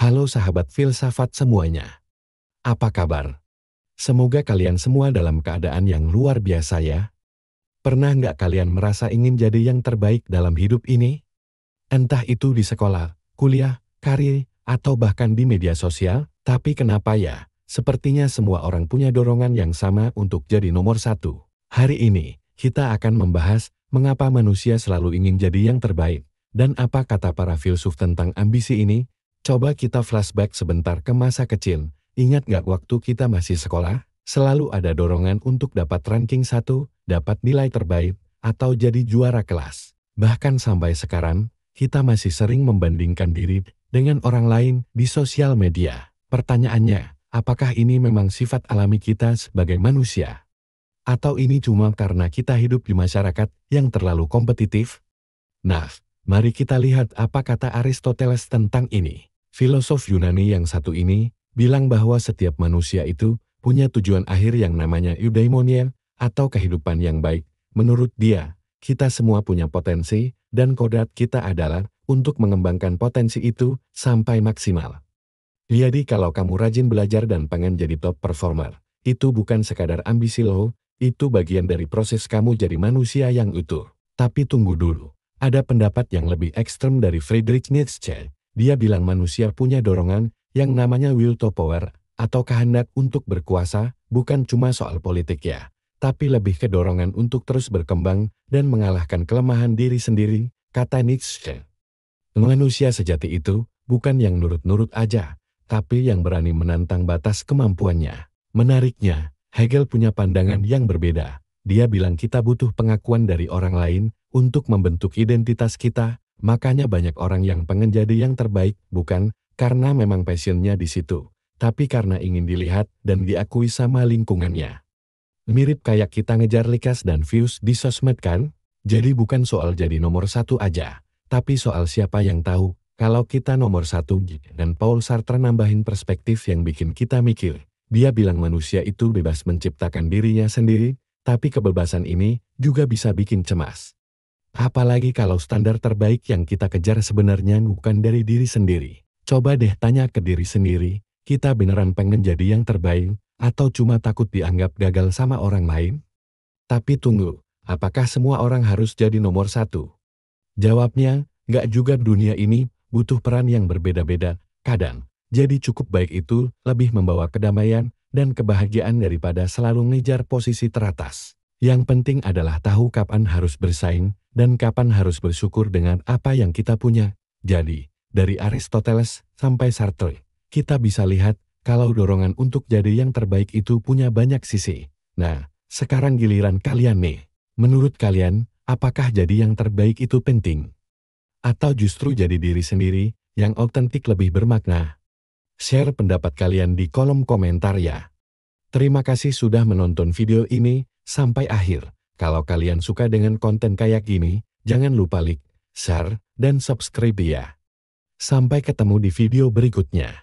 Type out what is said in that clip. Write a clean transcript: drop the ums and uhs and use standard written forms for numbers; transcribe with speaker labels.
Speaker 1: Halo sahabat filsafat semuanya. Apa kabar? Semoga kalian semua dalam keadaan yang luar biasa ya. Pernah nggak kalian merasa ingin jadi yang terbaik dalam hidup ini? Entah itu di sekolah, kuliah, karir, atau bahkan di media sosial, tapi kenapa ya? Sepertinya semua orang punya dorongan yang sama untuk jadi nomor satu. Hari ini, kita akan membahas mengapa manusia selalu ingin jadi yang terbaik, dan apa kata para filsuf tentang ambisi ini. Coba kita flashback sebentar ke masa kecil. Ingat nggak waktu kita masih sekolah? Selalu ada dorongan untuk dapat ranking 1, dapat nilai terbaik, atau jadi juara kelas. Bahkan sampai sekarang, kita masih sering membandingkan diri dengan orang lain di sosial media. Pertanyaannya, apakah ini memang sifat alami kita sebagai manusia? Atau ini cuma karena kita hidup di masyarakat yang terlalu kompetitif? Nah, mari kita lihat apa kata Aristoteles tentang ini. Filosof Yunani yang satu ini bilang bahwa setiap manusia itu punya tujuan akhir yang namanya eudaimonia atau kehidupan yang baik. Menurut dia, kita semua punya potensi dan kodrat kita adalah untuk mengembangkan potensi itu sampai maksimal. Jadi kalau kamu rajin belajar dan pengen jadi top performer, itu bukan sekadar ambisi loh, itu bagian dari proses kamu jadi manusia yang utuh. Tapi tunggu dulu, ada pendapat yang lebih ekstrem dari Friedrich Nietzsche. Dia bilang manusia punya dorongan yang namanya will to power atau kehendak untuk berkuasa, bukan cuma soal politik ya, tapi lebih ke dorongan untuk terus berkembang dan mengalahkan kelemahan diri sendiri, kata Nietzsche. Manusia sejati itu bukan yang nurut-nurut aja, tapi yang berani menantang batas kemampuannya. Menariknya, Hegel punya pandangan yang berbeda. Dia bilang kita butuh pengakuan dari orang lain untuk membentuk identitas kita. Makanya banyak orang yang pengen jadi yang terbaik, bukan karena memang passionnya di situ, tapi karena ingin dilihat dan diakui sama lingkungannya. Mirip kayak kita ngejar likas dan views di sosmed kan? Jadi bukan soal jadi nomor satu aja, tapi soal siapa yang tahu kalau kita nomor satu. Dan Paul Sartre nambahin perspektif yang bikin kita mikir. Dia bilang manusia itu bebas menciptakan dirinya sendiri, tapi kebebasan ini juga bisa bikin cemas. Apalagi kalau standar terbaik yang kita kejar sebenarnya bukan dari diri sendiri. Coba deh tanya ke diri sendiri, kita beneran pengen jadi yang terbaik, atau cuma takut dianggap gagal sama orang lain? Tapi tunggu, apakah semua orang harus jadi nomor satu? Jawabnya, nggak juga. Dunia ini butuh peran yang berbeda-beda. Kadang, jadi cukup baik itu lebih membawa kedamaian dan kebahagiaan daripada selalu ngejar posisi teratas. Yang penting adalah tahu kapan harus bersaing, dan kapan harus bersyukur dengan apa yang kita punya. Jadi, dari Aristoteles sampai Sartre, kita bisa lihat kalau dorongan untuk jadi yang terbaik itu punya banyak sisi. Nah, sekarang giliran kalian nih. Menurut kalian, apakah jadi yang terbaik itu penting? Atau justru jadi diri sendiri yang otentik lebih bermakna? Share pendapat kalian di kolom komentar ya. Terima kasih sudah menonton video ini sampai akhir. Kalau kalian suka dengan konten kayak gini, jangan lupa like, share, dan subscribe ya. Sampai ketemu di video berikutnya.